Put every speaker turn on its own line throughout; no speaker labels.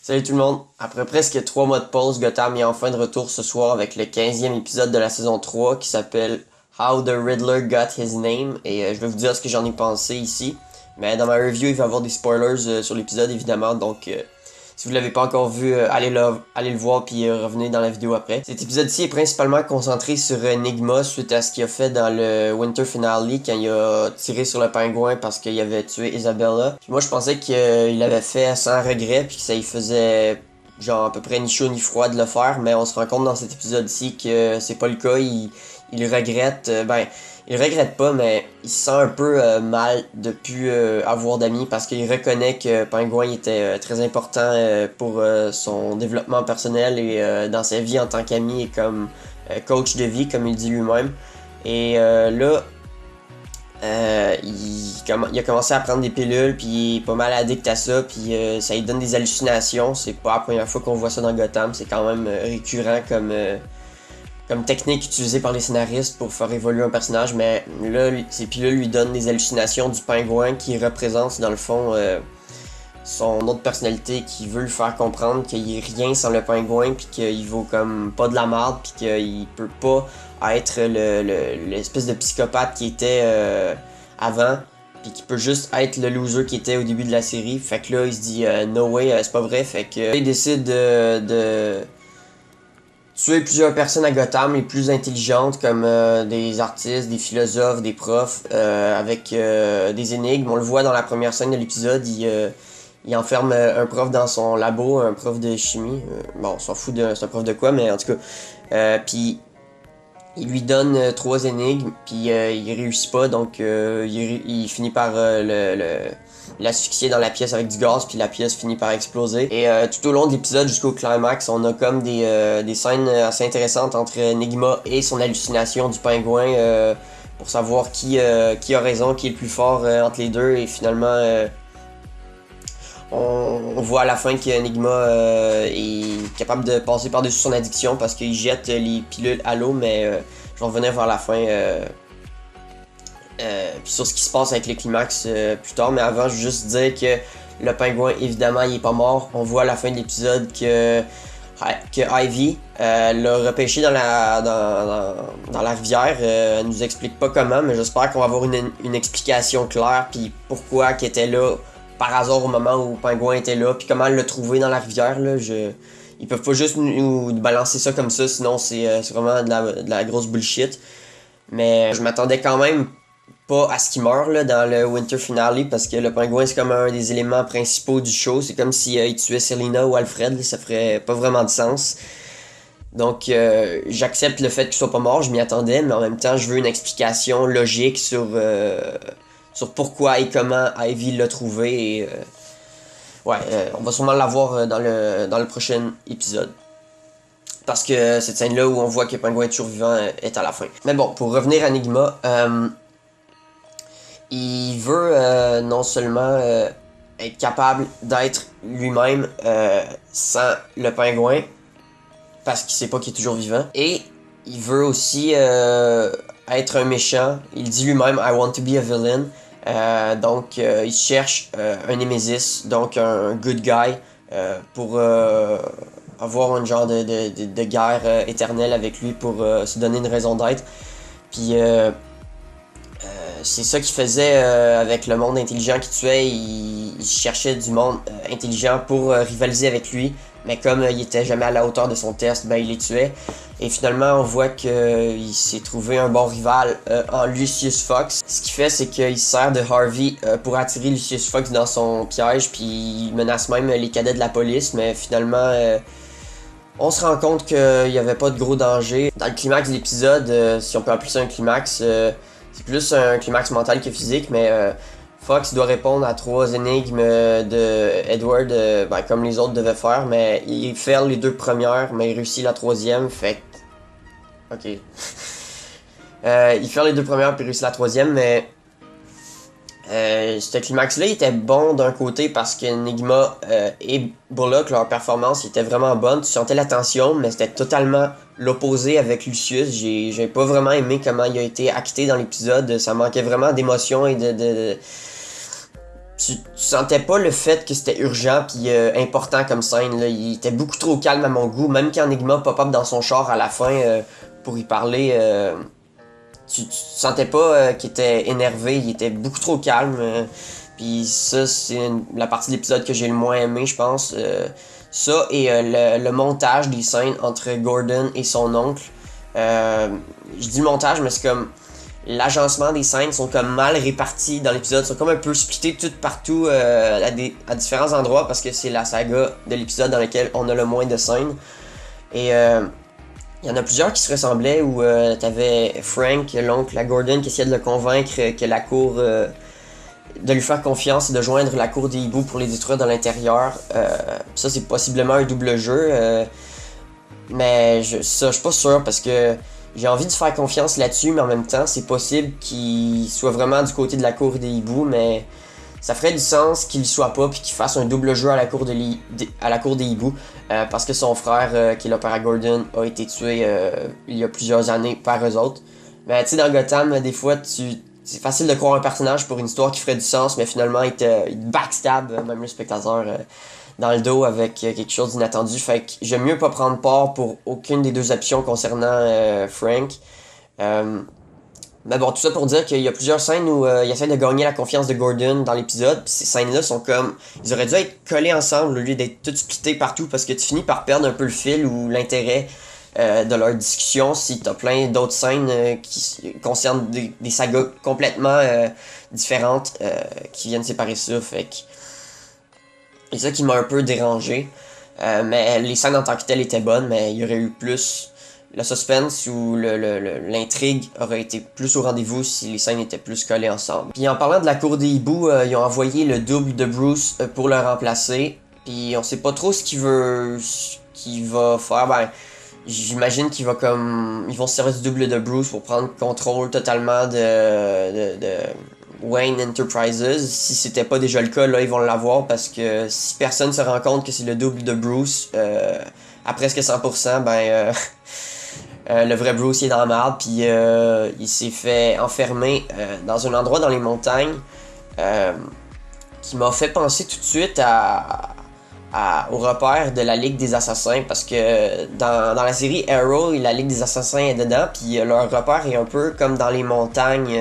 Salut tout le monde! Après presque 3 mois de pause, Gotham est enfin de retour ce soir avec le 15e épisode de la saison 3 qui s'appelle How the Riddler Got His Name et je vais vous dire ce que j'en ai pensé ici. Mais dans ma review, il va y avoir des spoilers sur l'épisode évidemment, donc si vous l'avez pas encore vu, allez le voir puis revenez dans la vidéo après. Cet épisode-ci est principalement concentré sur Enigma suite à ce qu'il a fait dans le Winter Finale quand il a tiré sur le pingouin parce qu'il avait tué Isabella. Puis moi je pensais qu'il l'avait fait sans regret puis que ça y faisait genre à peu près ni chaud ni froid de le faire, mais on se rend compte dans cet épisode-ci que c'est pas le cas. Il regrette, il regrette pas, mais il se sent un peu mal de plus avoir d'amis parce qu'il reconnaît que Pingouin était très important pour son développement personnel et dans sa vie en tant qu'ami et comme coach de vie, comme il dit lui-même. Et là, il a commencé à prendre des pilules, puis il est pas mal addict à ça, puis ça lui donne des hallucinations. C'est pas la première fois qu'on voit ça dans Gotham, c'est quand même récurrent comme technique utilisée par les scénaristes pour faire évoluer un personnage, mais là, ces pilules lui donnent des hallucinations du pingouin qui représente dans le fond son autre personnalité qui veut lui faire comprendre qu'il est rien sans le pingouin, puis qu'il vaut comme pas de la merde, puis qu'il peut pas être l'espèce de psychopathe qui était avant, puis qu'il peut juste être le loser qui était au début de la série. Fait que là, il se dit no way, c'est pas vrai. Fait que il décide de tuer plusieurs personnes à Gotham, les plus intelligentes, comme des artistes, des philosophes, des profs, avec des énigmes. On le voit dans la première scène de l'épisode, il enferme un prof dans son labo, un prof de chimie. Bon, on s'en fout de c'est un prof de quoi, mais en tout cas. Puis il lui donne 3 énigmes, puis il réussit pas, donc il finit par l'asphyxier dans la pièce avec du gaz, puis la pièce finit par exploser. Et tout au long de l'épisode jusqu'au climax, on a comme des scènes assez intéressantes entre Enigma et son hallucination du pingouin pour savoir qui a raison, qui est le plus fort entre les deux, et finalement on voit à la fin qu'Enigma est capable de passer par-dessus son addiction parce qu'il jette les pilules à l'eau, mais je vais revenir vers la fin puis sur ce qui se passe avec les climax plus tard. Mais avant, je veux juste dire que le pingouin, évidemment, il est pas mort. On voit à la fin de l'épisode que Ivy l'a repêché dans la rivière. Elle nous explique pas comment, mais j'espère qu'on va avoir une explication claire, puis pourquoi qu'elle était là par hasard au moment où Pingouin était là, puis comment elle l'a trouvé dans la rivière. Là, ils peuvent pas juste nous balancer ça comme ça, sinon c'est vraiment de la grosse bullshit. Mais je m'attendais quand même pas à ce qu'il meure là, dans le Winter Finale, parce que le Pingouin c'est comme un des éléments principaux du show. C'est comme si il tuait Selina ou Alfred, là, ça ferait pas vraiment de sens. Donc j'accepte le fait qu'il soit pas mort, je m'y attendais, mais en même temps je veux une explication logique sur pourquoi et comment Ivy l'a trouvé. Et on va sûrement l'avoir dans le prochain épisode. Parce que cette scène-là où on voit que Pingouin est toujours vivant est à la fin. Mais bon, pour revenir à Enigma, il veut non seulement être capable d'être lui-même sans le pingouin, parce qu'il sait pas qu'il est toujours vivant, et il veut aussi être un méchant. Il dit lui-même I want to be a villain. Donc il cherche un Nemesis, donc un good guy pour avoir un genre de guerre éternelle avec lui pour se donner une raison d'être. Puis c'est ça qu'il faisait avec le monde intelligent qu'il tuait. Il cherchait du monde intelligent pour rivaliser avec lui. Mais comme il était jamais à la hauteur de son test, ben il les tuait. Et finalement, on voit qu'il s'est trouvé un bon rival en Lucius Fox. Ce qu'il fait, c'est qu'il se sert de Harvey pour attirer Lucius Fox dans son piège. Puis il menace même les cadets de la police. Mais finalement, on se rend compte qu'il n'y avait pas de gros danger. Dans le climax de l'épisode, si on peut appeler ça un climax, c'est plus un climax mental que physique, mais Fox doit répondre à 3 énigmes de Edward, comme les autres devaient faire, mais il fait les 2 premières, mais il réussit la 3e, fait ok. Il fait les 2 premières puis il réussit la 3e, mais ce climax-là il était bon d'un côté parce qu'Enigma et Bullock, leur performance était vraiment bonne. Tu sentais la tension, mais c'était totalement l'opposé avec Lucius. J'ai pas vraiment aimé comment il a été acté dans l'épisode. Ça manquait vraiment d'émotion et tu sentais pas le fait que c'était urgent puis important comme scène, là. Il était beaucoup trop calme à mon goût, même quand Enigma pop-up dans son char à la fin pour y parler, tu sentais pas qu'il était énervé, il était beaucoup trop calme. Puis ça, c'est la partie de l'épisode que j'ai le moins aimé, je pense. Ça et le montage des scènes entre Gordon et son oncle. Je dis le montage, mais c'est comme l'agencement des scènes sont comme mal répartis dans l'épisode, sont comme un peu splittés tout partout à différents endroits parce que c'est la saga de l'épisode dans lequel on a le moins de scènes. Et il y en a plusieurs qui se ressemblaient où t'avais Frank, l'oncle à Gordon, qui essayait de le convaincre que la cour de lui faire confiance et de joindre la cour des hiboux pour les détruire de l'intérieur. Ça c'est possiblement un double jeu. Mais je suis pas sûr parce que j'ai envie de faire confiance là-dessus, mais en même temps, c'est possible qu'il soit vraiment du côté de la cour des hiboux, mais ça ferait du sens qu'il soit pas puis qu'il fasse un double jeu à la cour, à la cour des hiboux parce que son frère, qui est le père à Gordon, a été tué il y a plusieurs années par eux autres. Mais tu sais, dans Gotham, des fois, c'est facile de croire un personnage pour une histoire qui ferait du sens, mais finalement, il te backstab, même le spectateur, dans le dos avec quelque chose d'inattendu. Fait que j'aime mieux pas prendre part pour aucune des deux options concernant Frank. Mais bon, tout ça pour dire qu'il y a plusieurs scènes où il essaie de gagner la confiance de Gordon dans l'épisode. Puis ces scènes-là sont comme... Ils auraient dû être collés ensemble au lieu d'être tous splittés partout parce que tu finis par perdre un peu le fil ou l'intérêt de leur discussion si t'as plein d'autres scènes qui concernent des sagas complètement différentes qui viennent séparer ça. Fait que... C'est ça qui m'a un peu dérangé. Mais les scènes en tant que telles étaient bonnes, mais il y aurait eu plus... Le suspense ou l'intrigue aurait été plus au rendez-vous si les scènes étaient plus collées ensemble. Puis en parlant de la cour des hiboux, ils ont envoyé le double de Bruce pour le remplacer. Puis on sait pas trop ce qu'il va faire. Ben, j'imagine qu'il va comme... Ils vont se servir du double de Bruce pour prendre contrôle totalement de Wayne Enterprises. Si c'était pas déjà le cas, là, ils vont l'avoir parce que si personne se rend compte que c'est le double de Bruce, à presque 100%, ben... le vrai Bruce il est dans la merde, puis il s'est fait enfermer dans un endroit dans les montagnes qui m'a fait penser tout de suite au repère de la Ligue des Assassins, parce que dans la série Arrow, la Ligue des Assassins est dedans, puis leur repère est un peu comme dans les montagnes,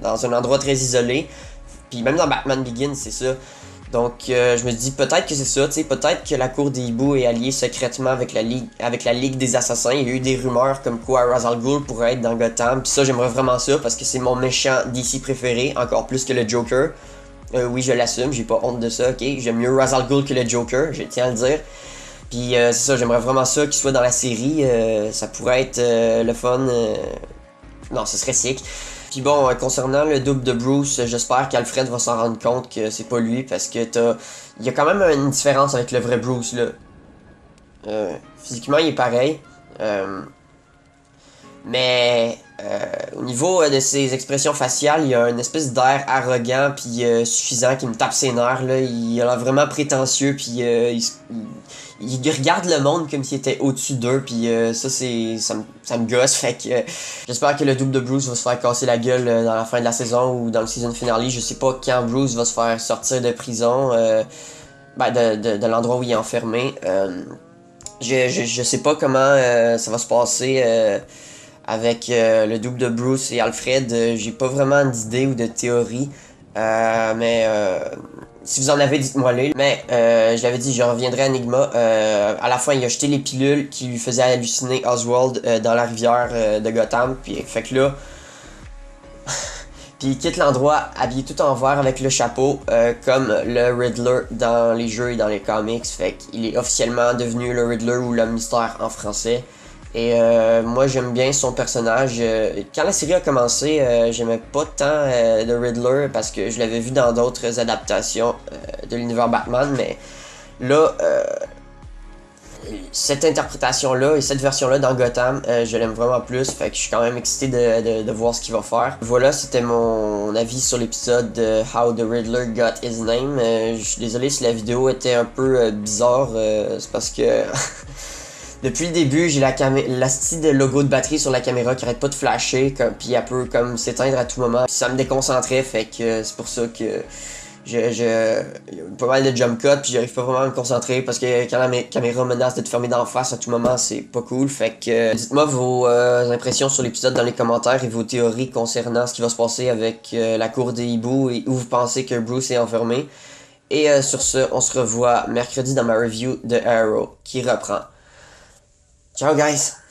dans un endroit très isolé, puis même dans Batman Begins, c'est ça. Donc je me dis peut-être que c'est ça, tu sais, peut-être que la cour des hiboux est alliée secrètement avec la Ligue des Assassins. Il y a eu des rumeurs comme quoi Ra's al Ghul pourrait être dans Gotham, puis ça j'aimerais vraiment ça parce que c'est mon méchant DC préféré, encore plus que le Joker. Oui, je l'assume, j'ai pas honte de ça, ok, j'aime mieux Ra's al Ghul que le Joker, je tiens à le dire. Puis c'est ça, j'aimerais vraiment ça qu'il soit dans la série, ça pourrait être le fun, non, ce serait sick. Puis bon, concernant le double de Bruce, j'espère qu'Alfred va s'en rendre compte que c'est pas lui, parce que il y a quand même une différence avec le vrai Bruce, là. Physiquement, il est pareil. Mais au niveau de ses expressions faciales, il y a une espèce d'air arrogant puis suffisant qui me tape ses nerfs, là. Il a l'air vraiment prétentieux, puis il regarde le monde comme s'il était au-dessus d'eux, puis ça me gosse. Fait que j'espère que le double de Bruce va se faire casser la gueule dans la fin de la saison ou dans le season finale. Je sais pas quand Bruce va se faire sortir de prison, de l'endroit où il est enfermé. Je sais pas comment ça va se passer avec le double de Bruce et Alfred. J'ai pas vraiment d'idée ou de théorie, mais si vous en avez, dites-moi-les. Mais je l'avais dit, je reviendrai à Enigma. À la fin, il a jeté les pilules qui lui faisaient halluciner Oswald dans la rivière de Gotham. Puis fait que là... Puis il quitte l'endroit habillé tout en vert avec le chapeau, comme le Riddler dans les jeux et dans les comics. Fait qu'il est officiellement devenu le Riddler ou l'Homme Mystère en français. Et moi j'aime bien son personnage. Quand la série a commencé, j'aimais pas tant le Riddler parce que je l'avais vu dans d'autres adaptations de l'univers Batman. Mais là, cette interprétation-là et cette version-là dans Gotham, je l'aime vraiment plus, fait que je suis quand même excité de voir ce qu'il va faire. Voilà, c'était mon avis sur l'épisode de How the Riddler Got His Name. Je suis désolé si la vidéo était un peu bizarre, c'est parce que depuis le début, j'ai l'asti de logo de batterie sur la caméra qui arrête pas de flasher, puis elle peut comme s'éteindre à tout moment. Puis ça me déconcentrait, fait que c'est pour ça que il y a pas mal de jump cuts, puis j'arrive pas vraiment à me concentrer parce que quand la caméra menace de te fermer d'en face à tout moment, c'est pas cool. Fait que dites-moi vos impressions sur l'épisode dans les commentaires et vos théories concernant ce qui va se passer avec la cour des hiboux et où vous pensez que Bruce est enfermé. Et sur ce, on se revoit mercredi dans ma review de Arrow qui reprend. Ciao guys!